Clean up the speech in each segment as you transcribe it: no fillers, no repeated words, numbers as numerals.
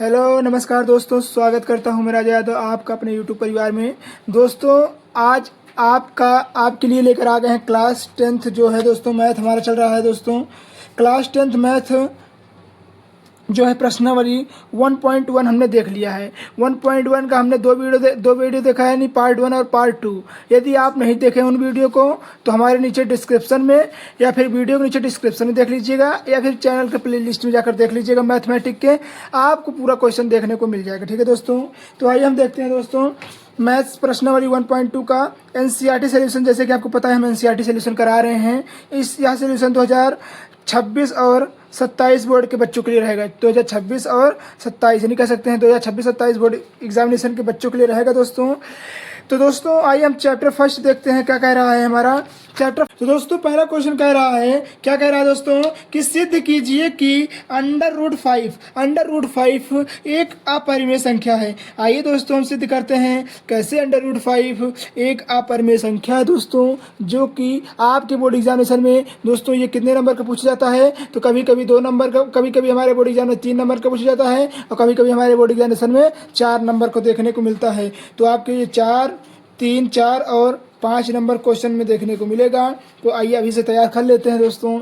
Hello नमस्कार दोस्तों, स्वागत करता हूं मैं राजा यादव आपका अपने यूट्यूब परिवार में। दोस्तों आज आपके लिए लेकर आ गए हैं क्लास 10th जो है दोस्तों मैथ हमारा चल रहा है दोस्तों। क्लास 10th मैथ जो है प्रश्नावली 1.1 हमने देख लिया है। 1.1 का हमने दो वीडियो देखा है, नहीं पार्ट 1 और पार्ट 2। यदि आप नहीं देखें उन वीडियो को तो हमारे नीचे डिस्क्रिप्शन में या फिर वीडियो के नीचे डिस्क्रिप्शन में देख लीजिएगा या फिर चैनल के प्लेलिस्ट में जाकर देख लीजिएगा। मैथमेटिक के आपको पूरा क्वेश्चन देखने को मिल जाएगा। ठीक है दोस्तों, तो आइए हम देखते हैं दोस्तों मैथ्स प्रश्नावली 1.2 का एनसीईआरटी सोल्यूशन। जैसे कि आपको पता है हम एनसीईआरटी सोल्यूशन करा रहे हैं। यह सोल्यूशन 2026 और 27 बोर्ड के बच्चों के लिए रहेगा। 2026 और 27 यानी कह सकते हैं 2026-27 बोर्ड एग्जामिनेशन के बच्चों के लिए रहेगा दोस्तों। तो दोस्तों आइए हम चैप्टर फर्स्ट देखते हैं क्या कह रहा है हमारा चैप्टर। तो दोस्तों पहला क्वेश्चन कह रहा है, क्या कह रहा है दोस्तों कि सिद्ध कीजिए कि अंडर रूट 5 एक अपरिमेय संख्या है। आइए दोस्तों हम सिद्ध करते हैं कैसे अंडर रूट 5 एक अपरिमेय संख्या है दोस्तों, जो कि आपके बोर्ड एग्जामिनेशन में दोस्तों ये कितने नंबर का पूछा जाता है। तो कभी कभी 2 नंबर का, कभी कभी हमारे बोर्ड एग्जाम में 3 नंबर का पूछा जाता है और कभी कभी हमारे बोर्ड एग्जामिनेशन में 4 नंबर को देखने को मिलता है। तो आपके ये 4, 3, 4 और 5 नंबर क्वेश्चन में देखने को मिलेगा। तो आइए अभी से तैयार कर लेते हैं दोस्तों।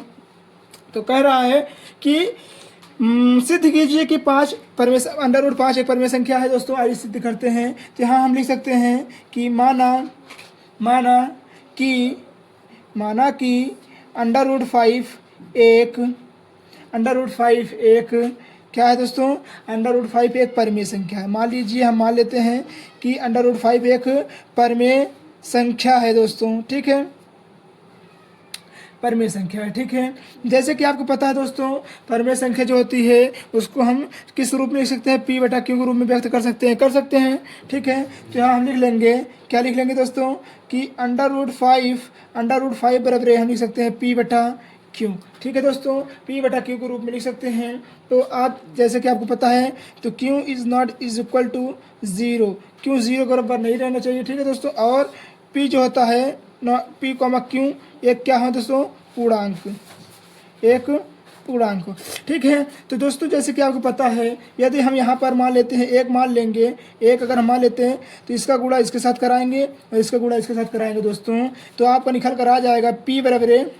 तो कह रहा है कि सिद्ध कीजिए कि अंडर रूट 5 एक परिमेय संख्या है दोस्तों। आइए सिद्ध करते हैं। तो यहाँ हम लिख सकते हैं कि माना कि अंडर रूट 5 एक क्या है दोस्तों, अंडर रूट 5 एक परिमेय संख्या है। मान लीजिए हम मान लेते हैं कि अंडर रूट 5 एक परिमेय संख्या है दोस्तों। ठीक है, परिमेय संख्या है। ठीक है, जैसे कि आपको पता है दोस्तों परिमेय संख्या जो होती है उसको हम किस रूप में लिख सकते हैं, P बटा Q के रूप में व्यक्त कर सकते हैं। ठीक है, तो यहाँ हम लिख लेंगे, क्या लिख लेंगे दोस्तों कि अंडर रूट 5 बराबर हम लिख सकते हैं P बटा Q। ठीक है दोस्तों, P बटा Q के रूप में लिख सकते हैं। तो आप जैसे कि आपको पता है तो Q is not is equal to 0, Q 0 के बराबर नहीं रहना चाहिए। ठीक है दोस्तों, और P जो होता है P, Q एक क्या है दोस्तों, पूर्णांक। ठीक है, तो दोस्तों जैसे कि आपको पता है यदि हम यहाँ पर मान लेते हैं एक मान लेंगे, एक अगर हम मान लेते हैं तो इसका गुणा इसके साथ कराएंगे और इसका गुणा इसके साथ कराएंगे दोस्तों। तो आपका निकल कर आ जाएगा P बराबर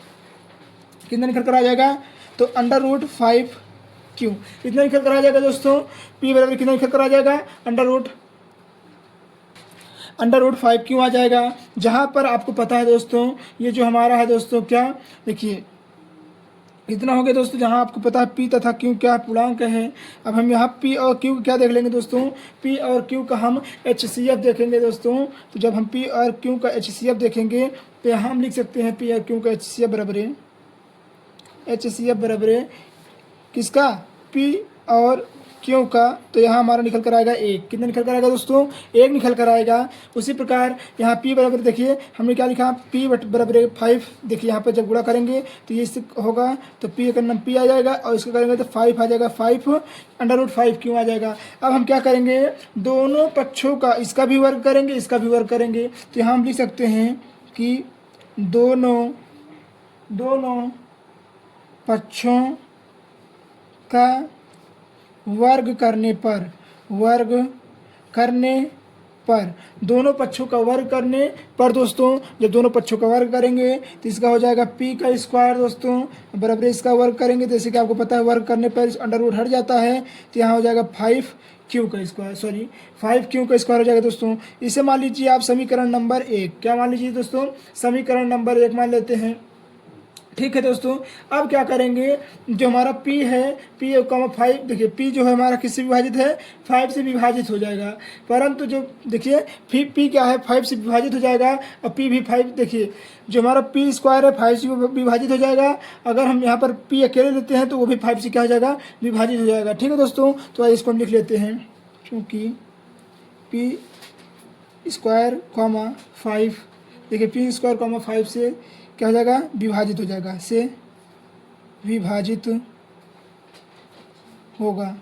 कितना निकल कर आ जाएगा, तो अंडर रूट 5Q इतना निकल कर आ जाएगा दोस्तों। P बराबर कितना निकल कर आ जाएगा, अंडर रूट 5Q आ जाएगा। जहाँ पर आपको पता है दोस्तों ये जो हमारा है दोस्तों, क्या देखिए इतना हो गया दोस्तों। जहाँ आपको पता है P तथा Q क्या पूर्णांक है। अब हम यहाँ P और Q क्या देख लेंगे दोस्तों, P और Q का हम HCF देखेंगे दोस्तों। तो जब हम P और Q का HCF देखेंगे तो यहाँ हम लिख सकते हैं P और Q का HCF बराबर किसका, P और Q का। तो यहाँ हमारा निकल कर आएगा 1। कितना निकल कर आएगा दोस्तों, 1 निकल कर आएगा। उसी प्रकार यहाँ P बराबर देखिए हमने क्या लिखा, P बराबर 5। देखिए यहाँ पर जब गुणा करेंगे तो ये इससे होगा तो P का नाम P आ जाएगा और इसको करेंगे तो 5 आ जाएगा, 5 अंडर रूट 5Q आ जाएगा। अब हम क्या करेंगे, दोनों पक्षों का, इसका भी वर्ग करेंगे इसका भी वर्ग करेंगे। तो यहाँ हम लिख सकते हैं कि दोनों पक्षों का वर्ग करने पर दोनों पक्षों का वर्ग करने पर दोस्तों, जब दोनों पक्षों का वर्ग करेंगे तो इसका हो जाएगा P का स्क्वायर दोस्तों बराबर इसका वर्ग करेंगे। जैसे कि आपको पता है वर्ग करने पर अंडर रूट हट जाता है। तो यहाँ हो जाएगा 5Q का स्क्वायर हो जाएगा दोस्तों। इसे मान लीजिए आप समीकरण नंबर 1, क्या मान लीजिए दोस्तों, समीकरण नंबर 1 मान लेते हैं। ठीक है दोस्तों, अब क्या करेंगे, जो हमारा P है P 5, देखिए P जो है हमारा किससे विभाजित है, 5 से विभाजित हो जाएगा। परंतु जो देखिए P क्या है, 5 से विभाजित हो जाएगा और P भी 5, देखिए जो हमारा P स्क्वायर है 5 से विभाजित हो जाएगा। अगर हम यहाँ पर P अकेले लेते हैं तो वो भी 5 से क्या हो जाएगा, विभाजित हो जाएगा। ठीक है दोस्तों, तो इसको हम लिख लेते हैं, क्योंकि P स्क्वायर 5, देखिए P स्क्वायर 5 से क्या हो जाएगा, विभाजित हो जाएगा, से विभाजित होगा।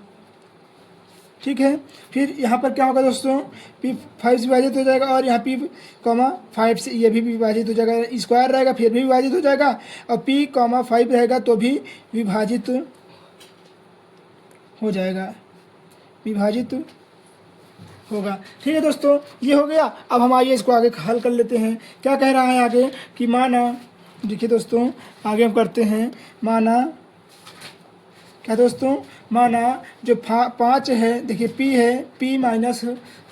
ठीक है, फिर यहाँ पर क्या होगा दोस्तों, P 5 से विभाजित हो जाएगा और यहाँ P 5 से ये भी विभाजित हो जाएगा, स्क्वायर रहेगा फिर भी विभाजित हो जाएगा और P 5 रहेगा तो भी विभाजित हो जाएगा। विभाजित होगा। ठीक है दोस्तों, ये हो गया। अब हम आइए इसको आगे हल कर लेते हैं। क्या कह रहा है आगे कि माना, देखिए दोस्तों आगे हम करते हैं। माना क्या दोस्तों, माना जो 5 है, देखिए p है, p माइनस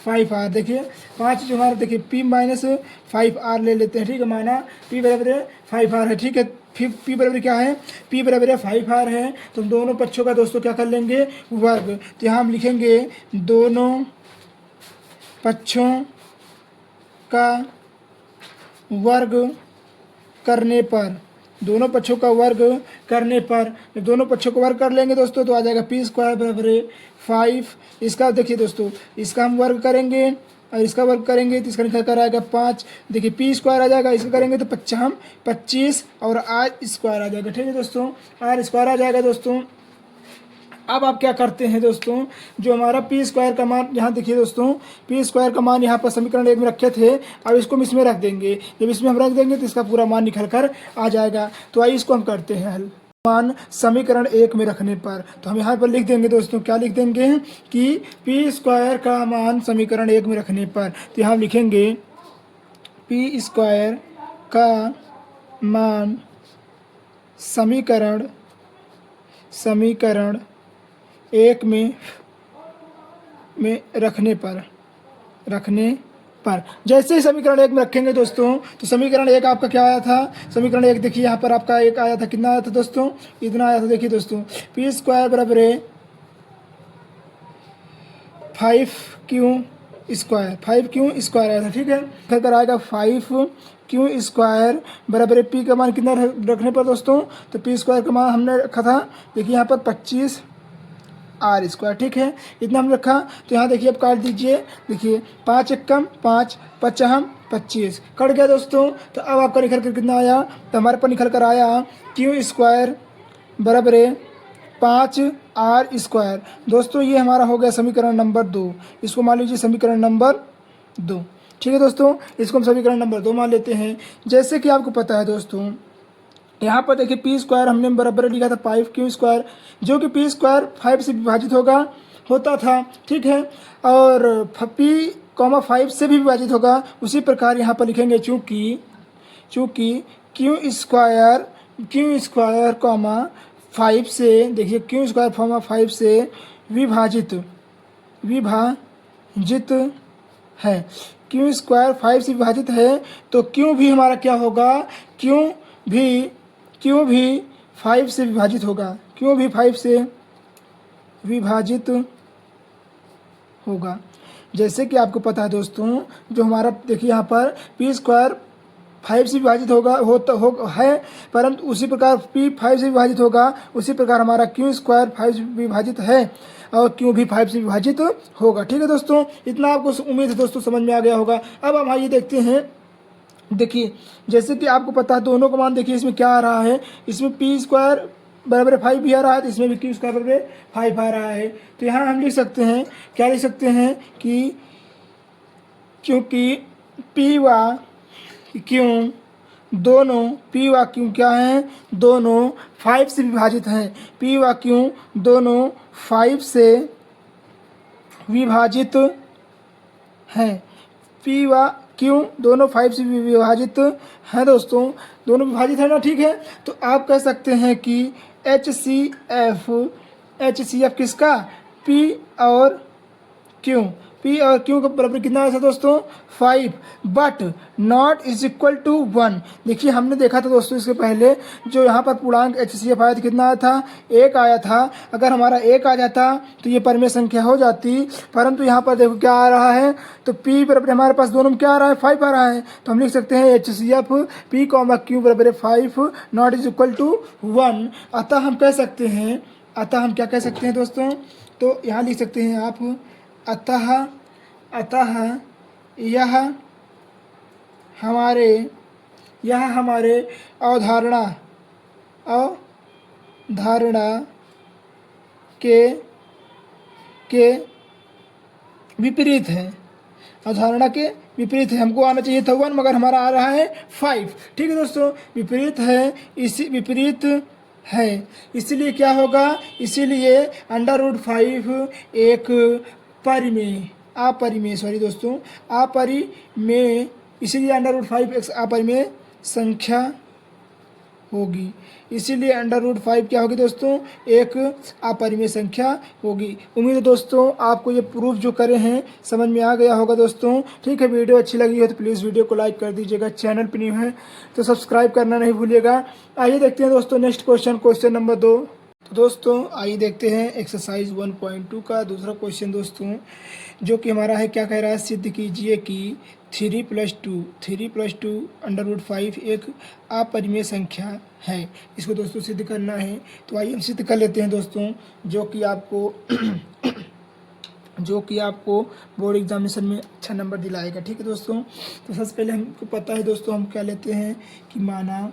5r। देखिए 5 जो हमारा, देखिए p माइनस 5r ले लेते हैं। ठीक है, माना p बराबर 5r है। ठीक है, फिर p बराबर क्या है, p बराबर 5r है। तो दोनों पक्षों का दोस्तों क्या कर लेंगे, वर्ग। तो यहाँ हम लिखेंगे दोनों पक्षों का वर्ग करने पर, दोनों पक्षों का वर्ग करने पर, जब दोनों पक्षों का वर्ग कर लेंगे दोस्तों तो आ जाएगा पी स्क्वायर बराबर 5। इसका देखिए दोस्तों, इसका हम वर्ग करेंगे और इसका वर्ग करेंगे तो इसका निकल कर आएगा 5। देखिए पी स्क्वायर आ जाएगा, इसका करेंगे तो 25 और आर स्क्वायर आ जाएगा। ठीक है दोस्तों, आर स्क्वायर आ जाएगा दोस्तों। अब आप क्या करते हैं दोस्तों, जो हमारा पी स्क्वायर का मान, यहाँ देखिए दोस्तों, पी स्क्वायर का मान यहाँ पर समीकरण 1 में रखे थे। अब इसको हम इसमें रख देंगे। जब इसमें हम रख देंगे तो इसका पूरा मान निकल कर आ जाएगा। तो आइए इसको हम करते हैं हल। मान समीकरण 1 में रखने पर तो हम यहाँ पर लिख देंगे दोस्तों, क्या लिख देंगे कि पी स्क्वायर का मान समीकरण 1 में रखने पर, तो यहाँ लिखेंगे पी स्क्वायर का मान समीकरण 1 में रखने पर जैसे ही समीकरण 1 में रखेंगे दोस्तों, तो समीकरण 1 आपका क्या आया था, समीकरण 1 देखिए यहाँ पर आपका 1 आया था। कितना आया था दोस्तों, इतना आया था। देखिए दोस्तों, पी स्क्वायर बराबर 5q स्क्वायर आया था। ठीक है, फिर आएगा 5q स्क्वायर बराबर पी का मान कितना रखने पर दोस्तों, तो पी स्क्वायर का मान हमने रखा था, देखिए यहाँ पर 25 आर स्क्वायर। ठीक है, इतना हम रखा। तो यहाँ देखिए अब काट दीजिए। देखिए 5 एकम 5, 5 25 कट गया दोस्तों। तो अब आपका निकल कर कितना आया, तो हमारे पर निकल कर आया क्यू स्क्वायर बराबर 5 आर स्क्वायर। दोस्तों ये हमारा हो गया समीकरण नंबर 2। इसको मान लीजिए समीकरण नंबर 2। ठीक है दोस्तों, इसको हम समीकरण नंबर 2 मान लेते हैं। जैसे कि आपको पता है दोस्तों, यहाँ पर देखिए पी स्क्वायर हमने बराबर लिखा था 5q स्क्वायर, जो कि पी स्क्वायर 5 से विभाजित होता था। ठीक है, और p, 5 से भी विभाजित होगा। उसी प्रकार यहाँ पर लिखेंगे चूँकि q स्क्वायर 5 से, देखिए q स्क्वायर 5 से विभाजित है, q स्क्वायर 5 से विभाजित है, तो q भी हमारा क्या होगा, q भी 5 से विभाजित होगा, q भी 5 से विभाजित होगा। जैसे कि आपको पता है दोस्तों, जो हमारा देखिए यहाँ पर पी स्क्वायर 5 से विभाजित है, परंतु उसी प्रकार p 5 से विभाजित होगा, उसी प्रकार हमारा q स्क्वायर 5 से विभाजित है और q भी 5 से विभाजित होगा। ठीक है दोस्तों, इतना आपको उम्मीद है दोस्तों समझ में आ गया होगा। अब हम आइए देखते हैं। देखिए जैसे कि आपको पता है दोनों का मान, देखिए इसमें क्या आ रहा है, इसमें पी स्क्वायर बराबर 5 भी आ रहा है, तो इसमें भी क्यू स्क्वायर बराबर 5 आ रहा है। तो यहाँ हम लिख सकते हैं, क्या लिख सकते हैं कि क्योंकि पी व क्यू दोनों, पी व क्यू क्या हैं, दोनों 5 से विभाजित हैं। पी व क्यू दोनों 5 से विभाजित हैं। पी व क्यों दोनों 5 से विभाजित हैं दोस्तों, दोनों विभाजित है ना। ठीक है, तो आप कह सकते हैं कि HCF किसका, P और Q का बराबर कितना आया था दोस्तों, 5, but not is equal to 1। देखिए हमने देखा था दोस्तों इसके पहले, जो यहाँ पर पूर्णांक HCF आया था, कितना आया था, 1 आया था। अगर हमारा 1 आ जाता तो ये परिमेय संख्या हो जाती, परंतु यहाँ पर देखो क्या आ रहा है, तो P बराबर हमारे पास दोनों में क्या आ रहा है, 5 आ रहा है। तो हम लिख सकते हैं HCF P, Q बराबर 5 नॉट इज इक्वल टू 1। अतः हम क्या कह सकते हैं दोस्तों, तो यहाँ लिख सकते हैं आप, अतः यह हमारे अवधारणा के विपरीत है। अवधारणा के विपरीत है। हमको आना चाहिए था 1, मगर हमारा आ रहा है 5। ठीक है दोस्तों, विपरीत है, इसी विपरीत है। इसलिए क्या होगा, इसीलिए अंडर रूट 5 एक परिमेय अपरिमेय सॉरी दोस्तों अपरिमेय, इसीलिए अंडर रूट 5 एक अपरिमेय संख्या होगी। इसीलिए अंडर रूट 5 क्या होगी दोस्तों, एक अपरिमेय संख्या होगी। उम्मीद है दोस्तों आपको ये प्रूफ जो करे हैं समझ में आ गया होगा दोस्तों। ठीक है, वीडियो अच्छी लगी हो तो प्लीज़ वीडियो को लाइक कर दीजिएगा, चैनल पर न्यू है तो सब्सक्राइब करना नहीं भूलिएगा। आइए देखते हैं दोस्तों नेक्स्ट क्वेश्चन नंबर 2। तो दोस्तों आइए देखते हैं एक्सरसाइज 1.2 का दूसरा क्वेश्चन दोस्तों, जो कि हमारा है क्या कह रहा है, सिद्ध कीजिए कि 3+2 अंडर रूट 5 एक अपरिमेय संख्या है। इसको दोस्तों सिद्ध करना है, तो आइए हम सिद्ध कर लेते हैं दोस्तों, जो कि आपको बोर्ड एग्जामिनेशन में अच्छा नंबर दिलाएगा। ठीक है दोस्तों, तो सबसे पहले हमको पता है दोस्तों, हम क्या लेते हैं कि माना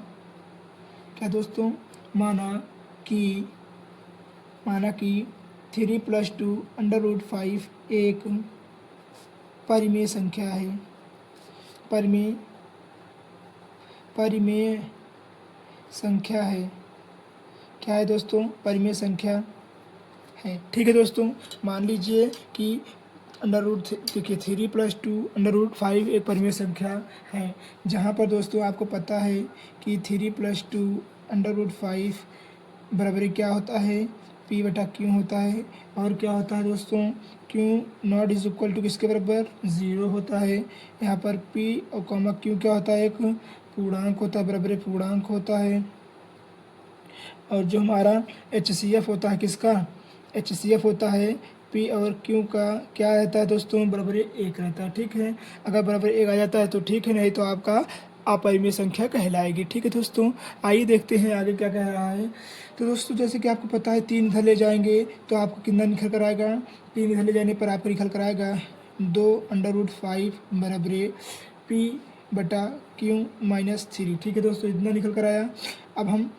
कि 3+2 अंडर रूट 5 एक परिमेय संख्या है। परिमेय संख्या है। क्या है दोस्तों, परिमेय संख्या है। ठीक है दोस्तों, मान लीजिए कि अंडर रूट देखिए 3+2 अंडर रूट 5 एक परिमेय संख्या है, जहाँ पर दोस्तों आपको पता है कि 3+2 अंडर रूट 5 बराबर क्या होता है, P/Q होता है। और क्या होता है दोस्तों, Q not is equal to किसके बराबर, 0 होता है। यहाँ पर P और Q क्या होता है, एक पूर्णांक होता है, बराबर पूर्णांक होता है। और जो हमारा HCF होता है, किसका HCF होता है, P और Q का क्या रहता है दोस्तों, बराबर 1 रहता है। ठीक है, अगर बराबर 1 आ जाता है तो ठीक है, नहीं तो आपका अपरिमेय संख्या कहलाएगी। ठीक है दोस्तों, आइए देखते हैं आगे क्या कह रहा है। तो दोस्तों जैसे कि आपको पता है 3 इधर ले जाएंगे तो आपको कितना निकल कर आएगा, 3 इधर ले जाने पर आपको निकल कर आएगा 2 अंडर रूट 5 बराबर P/Q -3। ठीक है दोस्तों, इतना निकल कर आया। अब हम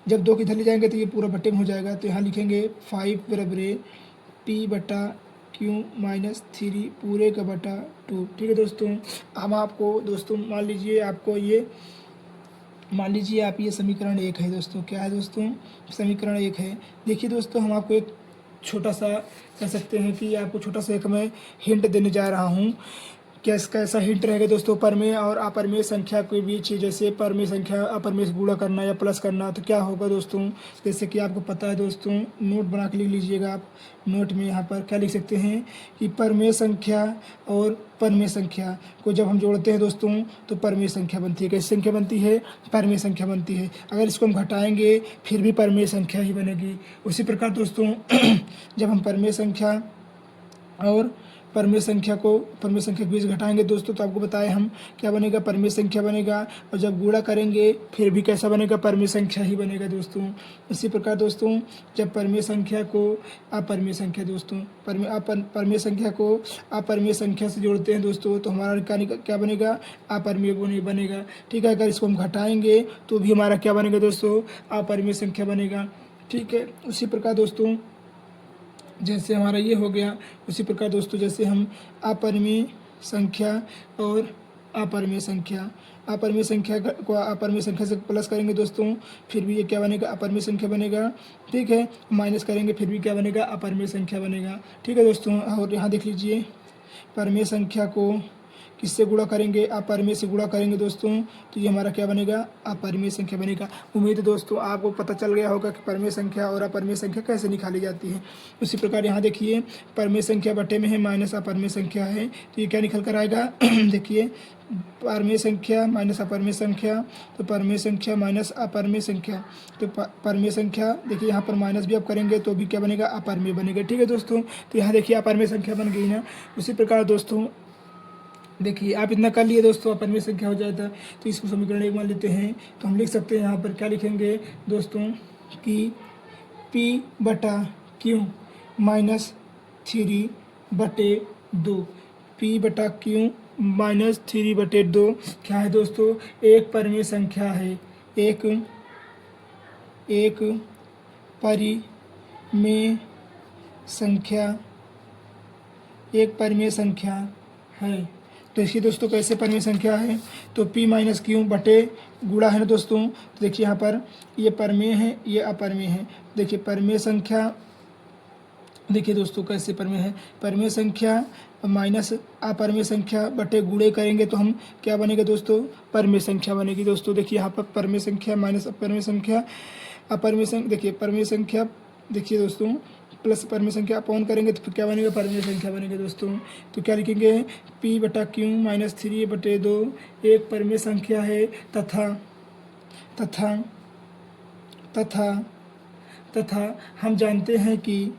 जब 2 इधर ले जाएंगे तो ये पूरा बट्टे में हो जाएगा, तो यहाँ लिखेंगे 5 बराबर P/Q -3 पूरे का बटा 2। ठीक है दोस्तों, हम आपको दोस्तों मान लीजिए आप ये समीकरण 1 है दोस्तों। क्या है दोस्तों, समीकरण 1 है। देखिए दोस्तों, हम आपको एक छोटा सा कह सकते हैं कि आपको छोटा सा एक मैं हिंट देने जा रहा हूँ। क्या इसका ऐसा हिंट रहेगा दोस्तों, परमेय और अपरिमेय संख्या के बीच, जैसे परमेय संख्या अपरिमेय से गुणा करना या प्लस करना, तो क्या होगा दोस्तों, जैसे कि आपको पता है दोस्तों, नोट बना के लिख लीजिएगा आप। नोट में यहाँ पर क्या लिख सकते हैं कि परमेय संख्या और परमेय संख्या को जब हम जोड़ते हैं दोस्तों तो परमेय संख्या बनती है। कैसी संख्या बनती है, परमेय संख्या बनती है। अगर इसको हम घटाएंगे फिर भी परमेय संख्या ही बनेगी। उसी प्रकार दोस्तों जब हम परमेय संख्या और परमेय संख्या के बीच घटाएंगे दोस्तों, तो आपको बताएं हम क्या बनेगा, परमेय संख्या बनेगा। और जब गुणा करेंगे फिर भी कैसा बनेगा, परमेय संख्या ही बनेगा दोस्तों। इसी प्रकार दोस्तों जब परमेय संख्या को अपरिमेय संख्या दोस्तों परमेय संख्या को अपरिमेय संख्या से जोड़ते हैं दोस्तों, तो हमारा क्या बनेगा, अपरिमेय बनेगा। ठीक है, अगर इसको हम घटाएंगे तो भी हमारा क्या बनेगा दोस्तों, अपरिमेय संख्या बनेगा। ठीक है, उसी प्रकार दोस्तों जैसे हमारा ये हो गया, उसी प्रकार दोस्तों जैसे हम अपरिमेय संख्या और अपरिमेय संख्या को अपरिमेय संख्या से प्लस करेंगे दोस्तों, फिर भी ये क्या बनेगा, अपरिमेय संख्या बनेगा। ठीक है, माइनस करेंगे फिर भी क्या बनेगा, अपरिमेय संख्या बनेगा। ठीक है दोस्तों, और यहाँ देख लीजिए परिमेय संख्या को किससे गुणा करेंगे, अपरिमेय से गुणा करेंगे दोस्तों, तो ये हमारा क्या बनेगा, अपरिमेय संख्या बनेगा। उम्मीद है दोस्तों आपको पता चल गया होगा कि परिमेय संख्या और अपरिमेय संख्या कैसे निकाली जाती है। उसी प्रकार यहाँ देखिए परिमेय संख्या बटे में है माइनस अपरिमेय संख्या है, तो ये क्या निकल कर आएगा देखिए परिमेय संख्या माइनस अपरिमेय संख्या, तो परिमेय संख्या माइनस अपरिमेय संख्या, तो परिमेय संख्या देखिए यहाँ पर माइनस भी आप करेंगे तो भी क्या बनेगा, अपरिमेय बनेगा। ठीक है दोस्तों, तो यहाँ देखिए अपरिमेय संख्या बन गई ना। उसी प्रकार दोस्तों देखिए आप इतना कर लिए दोस्तों, अपरिमेय संख्या हो जाता है, तो इसको समीकरण 1 मान लेते हैं। तो हम लिख सकते हैं यहाँ पर क्या लिखेंगे दोस्तों कि P/Q -3/2 P/Q -3/2 क्या है दोस्तों, एक परिमेय संख्या है, एक परिमेय संख्या है। तो इसकी दोस्तों कैसे परमेय संख्या है, तो p माइनस क्यू बटे गुणा है ना दोस्तों। तो देखिए यहाँ पर ये परमेय है, ये अपरमेय है। देखिए परमेय संख्या, देखिए दोस्तों कैसे परमेय है, परमेय संख्या माइनस अपरमेय संख्या बटे गुणे करेंगे तो हम क्या बनेगा दोस्तों, परमेय संख्या बनेगी दोस्तों। देखिए यहाँ पर परमेय संख्या माइनस अपरमेय संख्या, अपरमेय संख्या, देखिए परमेय संख्या, देखिए दोस्तों प्लस परमेय संख्या अपॉन करेंगे तो फिर क्या बनेगा, परमेय संख्या बनेगी दोस्तों। तो क्या लिखेंगे, p बटा क्यू माइनस 3/2 एक परमेय संख्या है तथा तथा तथा तथा हम जानते हैं कि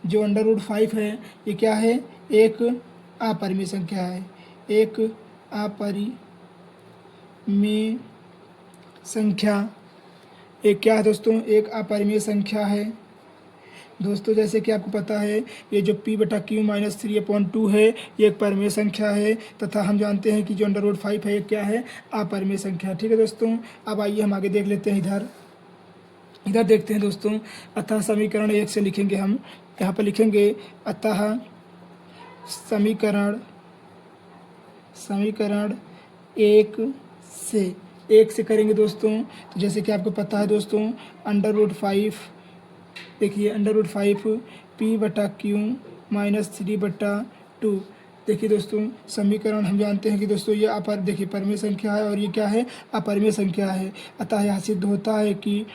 जो √5 है ये क्या है, एक अपरिमेय संख्या है, एक अपरिमेय संख्या, एक क्या है दोस्तों, एक अपरिमेय संख्या है दोस्तों। जैसे कि आपको पता है ये जो p बटा क्यू माइनस 3/2 है ये एक परमेय संख्या है तथा हम जानते हैं कि जो √5 है ये क्या है, अपरिमेय संख्या। ठीक है दोस्तों, अब आइए हम आगे देख लेते हैं। इधर देखते हैं दोस्तों, अतः समीकरण 1 से लिखेंगे हम, यहाँ पर लिखेंगे अतः समीकरण 1 से करेंगे दोस्तों। तो जैसे कि आपको पता है दोस्तों √5, देखिए √5 p बटा क्यू माइनस 3/2। देखिए दोस्तों समीकरण हम जानते हैं कि दोस्तों ये देखिए परमेय संख्या है और ये क्या है, अपरिमेय संख्या है। अतः यह सिद्ध होता है कि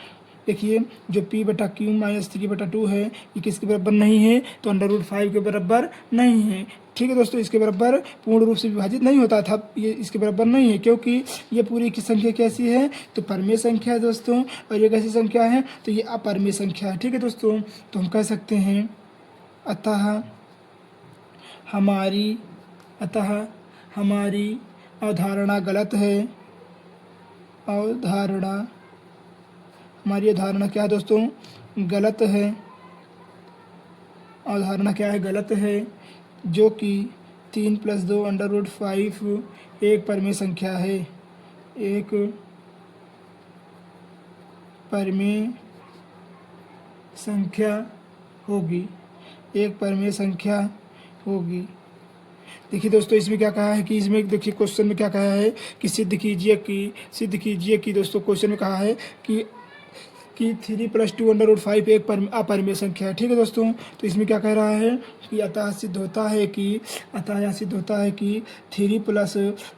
देखिए जो p बटा क्यू माइनस 3/2 है ये किसके बराबर नहीं है, तो √5 के बराबर नहीं है। ठीक है दोस्तों, इसके बराबर पूर्ण रूप से विभाजित नहीं होता था, ये इसके बराबर नहीं है क्योंकि ये पूरी की संख्या कैसी है, तो परमेय संख्या है दोस्तों, और ये कैसी संख्या है, तो ये अपरमेय संख्या है। ठीक है दोस्तों, तो हम कह सकते हैं अतः हमारी अवधारणा गलत है, हमारी अवधारणा क्या है दोस्तों, गलत है, अवधारणा क्या है, गलत है, जो कि 3 + 2 √5 एक परमेय संख्या है, एक परमेय संख्या होगी, एक परमेय संख्या होगी। देखिए दोस्तों इसमें क्या कहा है कि इसमें देखिए क्वेश्चन में क्या कहा है कि सिद्ध कीजिए कि दोस्तों क्वेश्चन में कहा है कि 3 + 2 √5 एक अपरिमेय संख्या है। ठीक है दोस्तों, तो इसमें क्या कह रहा है कि अतः यह सिद्ध होता है कि 3 +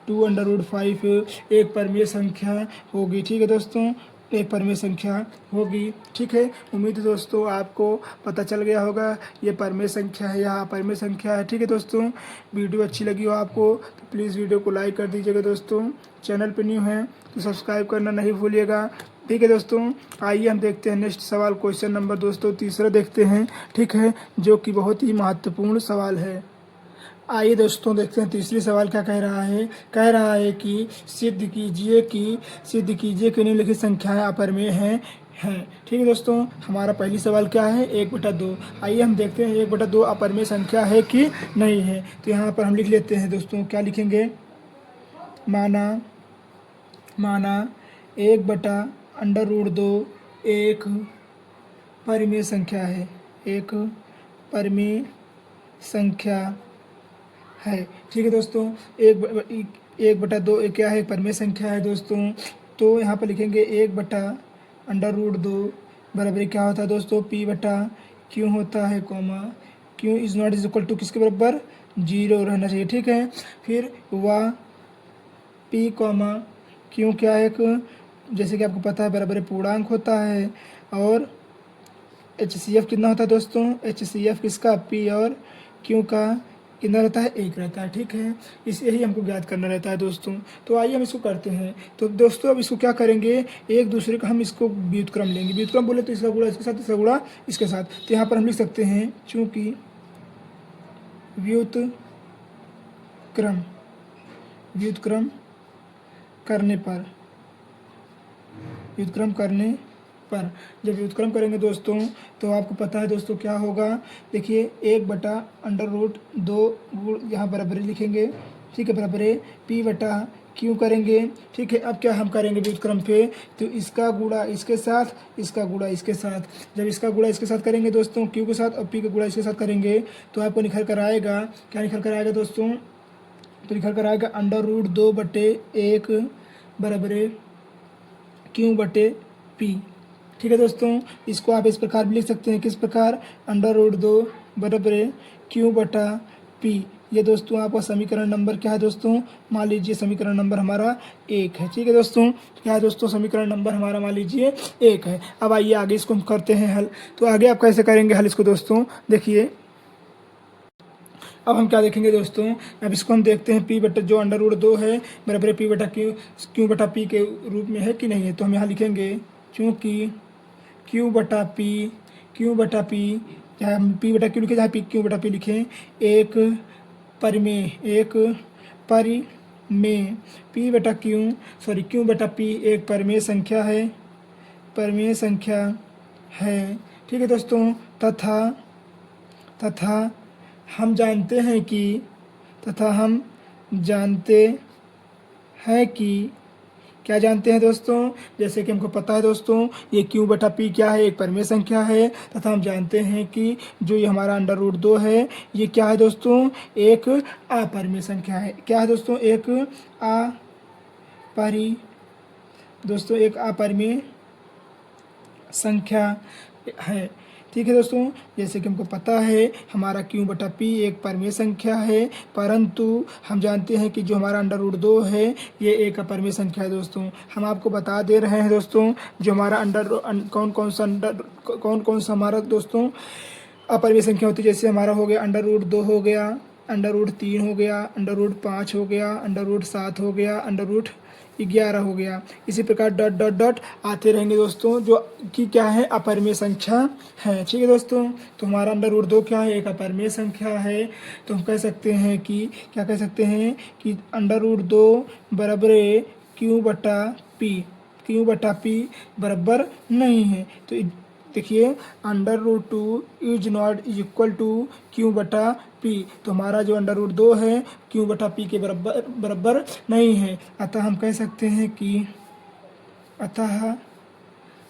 2 √5 एक परमेय संख्या होगी। ठीक है दोस्तों, एक परमेय संख्या होगी। ठीक है, उम्मीद है दोस्तों आपको पता चल गया होगा ये परमेय संख्या है या अपरिमेय संख्या है। ठीक है दोस्तों, वीडियो अच्छी लगी हो आपको तो प्लीज़ वीडियो को लाइक कर दीजिएगा दोस्तों, चैनल पर न्यू है तो सब्सक्राइब करना नहीं भूलिएगा। ठीक है दोस्तों, आइए हम देखते हैं नेक्स्ट सवाल, क्वेश्चन नंबर दोस्तों तीसरा देखते हैं। ठीक है, जो कि बहुत ही महत्वपूर्ण सवाल है। आइए दोस्तों देखते हैं तीसरी सवाल क्या कह रहा है कि सिद्ध कीजिए कि निम्नलिखित संख्याएं अपरिमेय हैं। ठीक है दोस्तों, हमारा पहली सवाल क्या है, 1/2। आइए हम देखते हैं 1/2 अपरिमेय संख्या है कि नहीं है। तो यहाँ पर हम लिख लेते हैं दोस्तों, क्या लिखेंगे, माना 1/√2 एक परिमेय संख्या है, एक परिमेय संख्या है। ठीक है दोस्तों, 1/2 क्या है, परमेय संख्या है दोस्तों। तो यहाँ पर लिखेंगे 1/√2 बराबर क्या होता है दोस्तों, p बटा क्यू होता है, comma Q is not is equal to किसके बराबर, 0 रहना चाहिए। ठीक है, फिर वह p कॉमा क्यू क्या है, एक जैसे कि आपको पता है बराबर पूर्णांक होता है, और HCF कितना होता है दोस्तों, HCF किसका, p और q का कितना रहता है, 1 रहता है। ठीक है, यही हमको ज्ञात करना रहता है दोस्तों। तो आइए हम इसको करते हैं। तो दोस्तों अब इसको क्या करेंगे, एक दूसरे का हम इसको व्युत्क्रम लेंगे। व्युत्क्रम बोले तो इसका गुणा इसके साथ, इसका गुणा इसके साथ। तो यहाँ पर हम लिख सकते हैं चूँकि व्युत्क्रम करने पर जब व्युत्क्रम करेंगे दोस्तों तो आपको पता है दोस्तों क्या होगा, देखिए 1/√2 यहाँ बराबरी लिखेंगे। ठीक है, बराबर p बटा क्यों करेंगे, ठीक है। अब क्या हम करेंगे व्युत्क्रम पे, तो इसका गुणा इसके साथ, इसका गुणा इसके साथ। जब इसका गुणा इसके साथ करेंगे दोस्तों क्यू के साथ और पी का गुणा इसके साथ करेंगे तो आपको निकल कर आएगा, क्या निकल कर आएगा दोस्तों, तो निकल कर आएगा √2/1 बराबर क्यू बटे पी। ठीक है दोस्तों, इसको आप इस प्रकार भी लिख सकते हैं, किस प्रकार, √2 बराबर क्यू बटा पी। ये दोस्तों आपका समीकरण नंबर क्या है दोस्तों, मान लीजिए समीकरण नंबर हमारा 1 है। ठीक है दोस्तों, क्या है दोस्तों, समीकरण नंबर हमारा मान लीजिए 1 है। अब आइए आगे इसको हम करते हैं हल। तो आगे आप कैसे करेंगे हल इसको दोस्तों, देखिए अब हम क्या देखेंगे दोस्तों, अब इसको हम देखते हैं पी बटा जो √2 है बराबर पी बटा क्यू बटा पी के रूप में है कि नहीं है। तो हम यहाँ लिखेंगे चूँकि क्यू बटा पी, चाहे हम पी बटा क्यू लिखें चाहे पी क्यू बटा पी लिखें, एक परिमेय पी बटा क्यू बटा पी एक परिमेय संख्या है, ठीक है दोस्तों। तथा हम जानते हैं कि क्या जानते हैं दोस्तों, जैसे कि हमको पता है दोस्तों ये क्यू बटा पी क्या है, एक परिमेय संख्या है, तथा हम जानते हैं कि जो ये हमारा √2 है ये क्या है दोस्तों, एक अपरिमेय संख्या है। क्या है दोस्तों, एक अपरिमेय संख्या है। ठीक है दोस्तों, जैसे कि हमको पता है हमारा क्यू बटा पी एक परिमेय संख्या है, परंतु हम जानते हैं कि जो हमारा √2 है ये एक अपरिमेय संख्या है दोस्तों। हम आपको बता दे रहे हैं दोस्तों जो हमारा कौन कौन सा हमारा दोस्तों अपरिमेय संख्या होती है। जैसे हमारा हो गया √2 हो गया, √3 हो गया, √5 हो गया, √7 हो गया, √11 हो गया। इसी प्रकार डॉट डॉट डॉट आते रहेंगे दोस्तों, जो कि क्या है, अपरिमेय संख्या है। ठीक है दोस्तों, तो हमारा √2 क्या है, एक अपरिमेय संख्या है। तो हम कह सकते हैं कि क्या कह सकते हैं कि √2 बराबर क्यू बटा पी बराबर नहीं है। तो देखिए √2 is not equal to Q बटा पी। तो हमारा जो √2 है क्यू बटा पी के बराबर नहीं है। अतः हम कह सकते हैं कि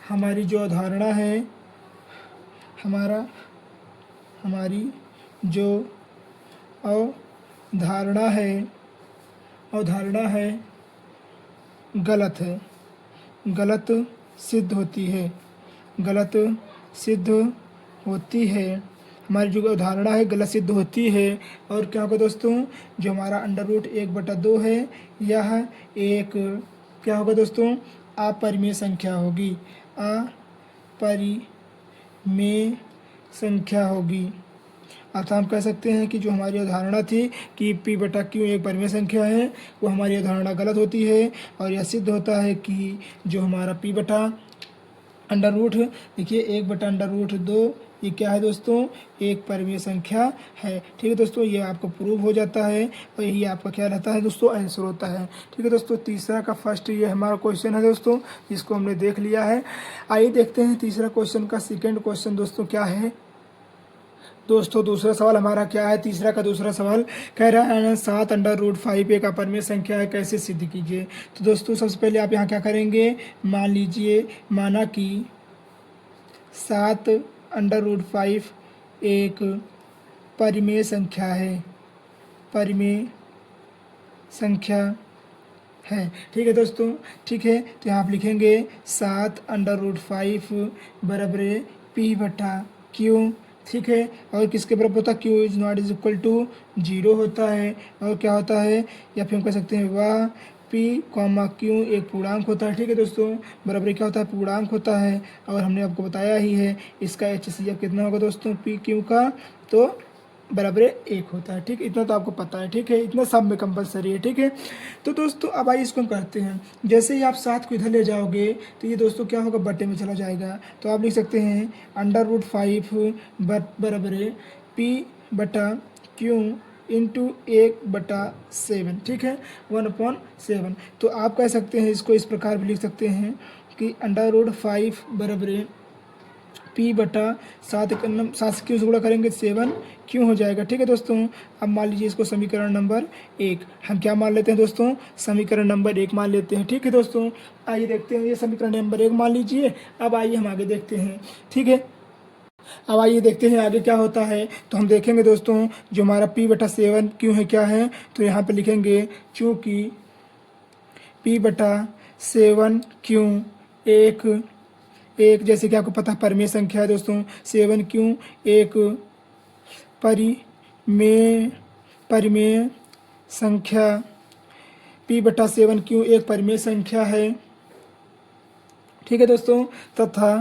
हमारी जो अवधारणा है, हमारी जो अवधारणा है गलत सिद्ध होती है। हमारी जो अवधारणा है गलत सिद्ध होती है। और क्या होगा दोस्तों, जो हमारा √1/2 है यह एक क्या होगा दोस्तों, अपरिमेय संख्या होगी। अतः हम कह सकते हैं कि जो हमारी अवधारणा थी कि पी बटा क्यू एक परिमेय संख्या है, वो हमारी अवधारणा गलत होती है। और यह सिद्ध होता है कि जो हमारा पी बटा देखिए 1/√2 ये क्या है दोस्तों, एक परिमेय संख्या है। ठीक है दोस्तों, ये आपको प्रूव हो जाता है और यही आपका क्या रहता है दोस्तों, आंसर होता है। ठीक है दोस्तों, तीसरा का फर्स्ट ये हमारा क्वेश्चन है दोस्तों, जिसको हमने देख लिया है। आइए देखते हैं तीसरा क्वेश्चन का सेकंड क्वेश्चन दोस्तों क्या है। दोस्तों दूसरा सवाल हमारा क्या है, तीसरा का दूसरा सवाल कह रहा है 7 √5 एक अपरिमेय संख्या है, कैसे सिद्ध कीजिए। तो दोस्तों सबसे पहले आप यहाँ क्या करेंगे, माना कि 7 √5 एक परिमेय संख्या है। ठीक है दोस्तों, ठीक है। तो यहाँ आप लिखेंगे 7 √5 बराबर पी बटा क्यू। ठीक है, और किसके बराबर होता है, Q is not is equal to 0 होता है। और क्या होता है, या फिर हम कह सकते हैं वह पी कॉमा क्यू एक पूर्णांक होता है। ठीक है दोस्तों, बराबर क्या होता है, पूर्णांक होता है। और हमने आपको बताया ही है इसका HCF कितना होगा दोस्तों, पी क्यू का तो बराबर 1 होता है। ठीक, इतना तो आपको पता है। ठीक है, इतना सब में कंपलसरी है। ठीक है, तो दोस्तों अब आइए इसको हम करते हैं। जैसे ही आप 7 को इधर ले जाओगे तो ये दोस्तों क्या होगा, बटे में चला जाएगा। तो आप लिख सकते हैं √5 बराबर पी बटा क्यू इंटू 1/7। ठीक है, 1/7। तो आप कह सकते हैं इसको इस प्रकार भी लिख सकते हैं कि √5 बराबर पी बटा 7 7 से क्यों से गुणा करेंगे 7 क्यों हो जाएगा। ठीक है दोस्तों, अब मान लीजिए इसको समीकरण नंबर 1 हम क्या मान लेते हैं दोस्तों, समीकरण नंबर 1 मान लेते हैं। ठीक है दोस्तों, आइए देखते हैं, ये समीकरण नंबर 1 मान लीजिए। अब आइए हम आगे देखते हैं। ठीक है, अब आइए देखते हैं आगे क्या होता है। तो हम देखेंगे दोस्तों, जो हमारा पी बटा 7 क्यों है क्या है, तो यहाँ पर लिखेंगे चूँकि पी बटा 7 क्यों एक एक जैसे कि आपको पता है परिमेय संख्या है दोस्तों। 7 क्यों एक परिमेय परिमेय संख्या, पी बटा 7 क्यों एक परिमेय संख्या है। ठीक है दोस्तों, तथा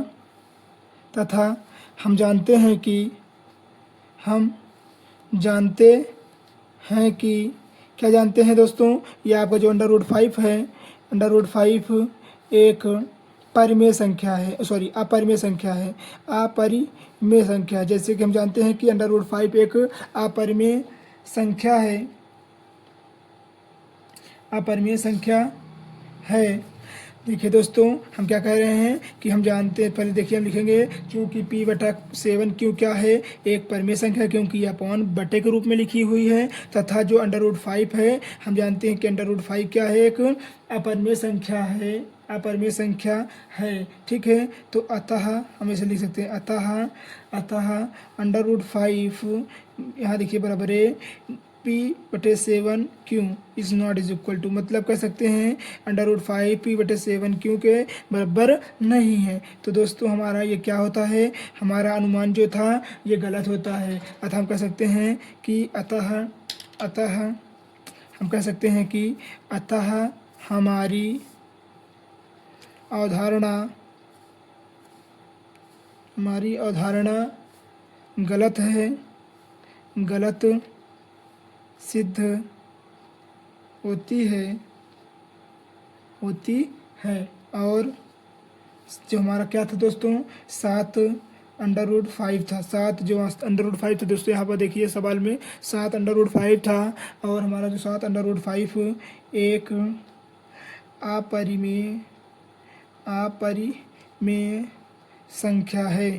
तथा हम जानते हैं कि हम जानते हैं कि क्या जानते हैं दोस्तों, ये आपका जो √5 है, √5 एक परिमेय संख्या है, सॉरी अपरिमेय संख्या है, अपरिमेय संख्या। जैसे कि हम जानते हैं कि √5 एक अपरिमेय संख्या है, अपरिमेय संख्या है। देखिए दोस्तों, हम क्या कह रहे हैं कि हम जानते हैं, पहले देखिए हम लिखेंगे क्योंकि पी बटा 7 क्यों क्या है एक परिमेय संख्या, क्योंकि यह अपॉन बटे के रूप में लिखी हुई है। तथा जो √5 है, हम जानते हैं कि √5 क्या है एक अपरिमेय संख्या है, अपरिमेय संख्या है। ठीक है, तो अतः हम इसे लिख सकते हैं, अतः √5 यहाँ देखिए बराबर है पी बटे 7 Q is not is equal to, मतलब कह सकते हैं √5 पी बटे 7 क्यों के बराबर नहीं है। तो दोस्तों हमारा ये क्या होता है, हमारा अनुमान जो था ये गलत होता है। अतः हम कह सकते हैं कि अतः हम कह सकते हैं कि अतः हमारी अवधारणा गलत है, गलत सिद्ध होती है। और जो हमारा क्या था दोस्तों, 7√5 था, 7 जो √5 था दोस्तों, यहाँ पर देखिए सवाल में 7√5 था। और हमारा जो 7√5 एक अपरिमेय संख्या है,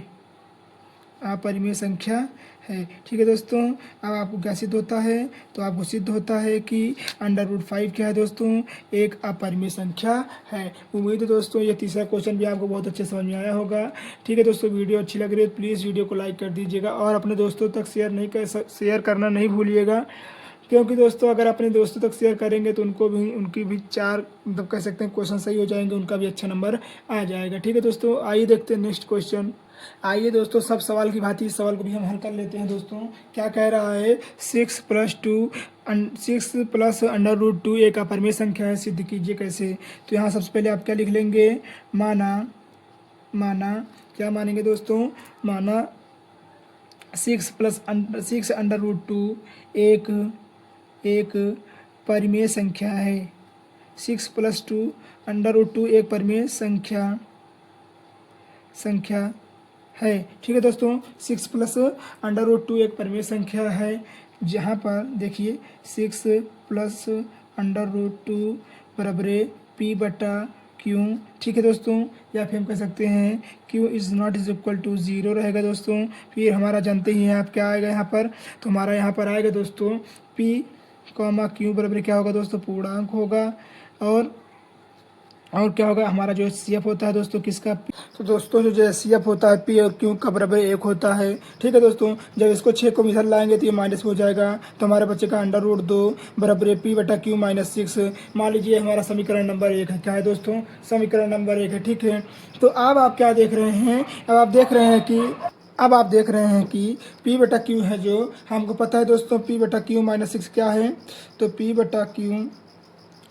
अपरिमेय संख्या है। ठीक है दोस्तों, अब आपको क्या सिद्ध होता है, तो आपको सिद्ध होता है कि √5 क्या है दोस्तों, एक अपरिमेय संख्या है। उम्मीद है दोस्तों ये तीसरा क्वेश्चन भी आपको बहुत अच्छे समझ में आया होगा। ठीक है दोस्तों, वीडियो अच्छी लग रही है प्लीज़ वीडियो को लाइक कर दीजिएगा और अपने दोस्तों तक शेयर करना नहीं भूलिएगा, क्योंकि दोस्तों अगर अपने दोस्तों तक शेयर करेंगे तो उनकी भी 4 मतलब कह सकते हैं क्वेश्चन सही हो जाएंगे, उनका भी अच्छा नंबर आ जाएगा। ठीक है दोस्तों, आइए देखते हैं नेक्स्ट क्वेश्चन। आइए दोस्तों, सब सवाल की भांति इस सवाल को भी हम हल कर लेते हैं दोस्तों। क्या कह रहा है, 6 + √2 एक अपरिमेय संख्या है, सिद्ध कीजिए कैसे। तो यहाँ सबसे पहले आप क्या लिख लेंगे, माना क्या मानेंगे दोस्तों, माना 6 √2 एक परिमेय संख्या है, 6 + √2 एक परिमेय संख्या है। ठीक है दोस्तों, 6 + √2 एक परिमेय संख्या है। जहाँ पर देखिए 6 + √2 बराबर पी बटा क्यू। ठीक है दोस्तों, या फिर हम कह सकते हैं Q is not is equal to 0 रहेगा दोस्तों। फिर हमारा जानते ही हैं आप क्या आएगा यहाँ पर, तो हमारा यहाँ पर आएगा दोस्तों पी क्यू बराबर क्या होगा दोस्तों, पूर्णांक होगा। और क्या होगा, हमारा जो CF होता है दोस्तों किसका, तो दोस्तों जो CF होता है पी और क्यू का बराबर 1 होता है। ठीक है दोस्तों, जब इसको 6 को इधर लाएंगे तो ये माइनस हो जाएगा, तो हमारे बच्चे का √2 बराबर पी बटा क्यू -6। मान लीजिए हमारा समीकरण नंबर 1 है, क्या है दोस्तों, समीकरण नंबर 1 है। ठीक है, तो अब आप क्या देख रहे हैं, अब आप देख रहे हैं कि पी बटा क्यू है, जो हमको पता है दोस्तों पी बटा क्यू -6 क्या है, तो पी बटा क्यू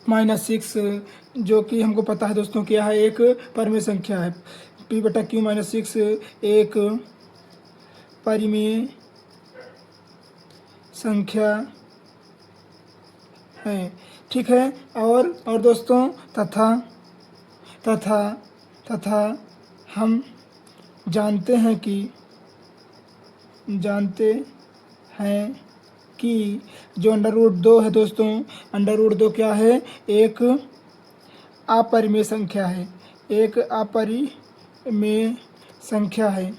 -6 जो कि हमको पता है दोस्तों क्या है, एक परिमेय संख्या है। पी बटा क्यू -6 एक परिमेय संख्या है। ठीक है, और दोस्तों तथा हम जानते हैं कि जो √2 है दोस्तों, √2 क्या है, एक अपरिमेय संख्या है, एक अपरिमेय संख्या है।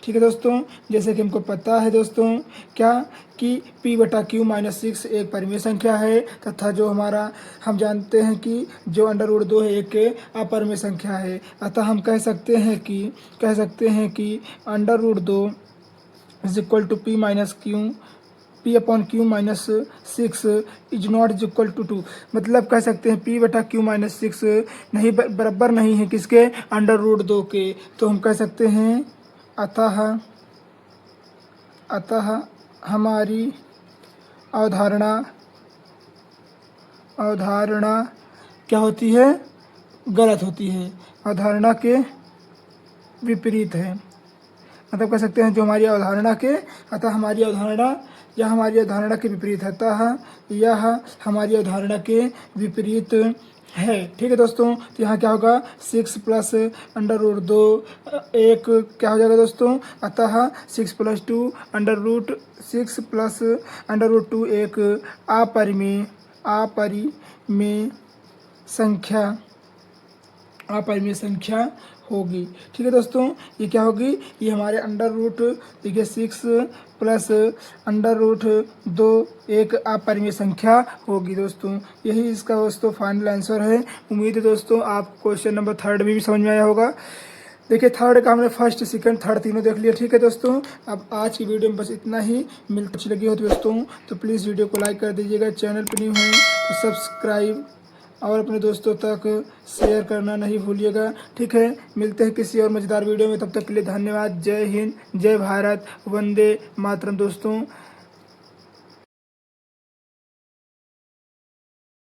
ठीक है दोस्तों, जैसे कि हमको पता है दोस्तों क्या कि p/q-6 एक परिमेय संख्या है तथा जो हमारा हम जानते हैं कि जो अंडर रूट 2 है एक अपरिमेय संख्या है। अतः हम कह सकते हैं कि under root 2 is equal to p/q-6 is not is equal to 2। मतलब कह सकते हैं p/q-6 नहीं बराबर नहीं है किसके, अंडर रूट 2 के। तो हम कह सकते हैं अतः हमारी अवधारणा क्या होती है, गलत होती है, अवधारणा के विपरीत है। मतलब कह सकते हैं जो हमारी अवधारणा के हमारी अवधारणा के विपरीत है, अतः यह हमारी अवधारणा के विपरीत है। ठीक है दोस्तों, तो यहाँ क्या होगा 6 प्लस अंडर रूट 2 एक क्या हो जाएगा दोस्तों, अतः 6 प्लस 2 अंडर रूट 2 एक अपरिमेय संख्या होगी। ठीक है दोस्तों, ये क्या होगी, ये हमारे देखिए 6 प्लस अंडर रूट 2 एक अपरिमेय संख्या होगी दोस्तों। यही इसका दोस्तों फाइनल आंसर है। उम्मीद है दोस्तों आप क्वेश्चन नंबर 3 भी समझ में आया होगा। देखिए 3 का हमने फर्स्ट सेकंड थर्ड तीनों देख लिया। ठीक है दोस्तों, अब आज की वीडियो में बस इतना ही। अच्छी लगी हो तो दोस्तों तो प्लीज़ वीडियो को लाइक कर दीजिएगा, चैनल पर न्यू है तो सब्सक्राइब और अपने दोस्तों तक शेयर करना नहीं भूलिएगा। ठीक है, मिलते हैं किसी और मज़ेदार वीडियो में, तब तक के लिए धन्यवाद। जय हिंद, जय भारत, वंदे मातरम दोस्तों।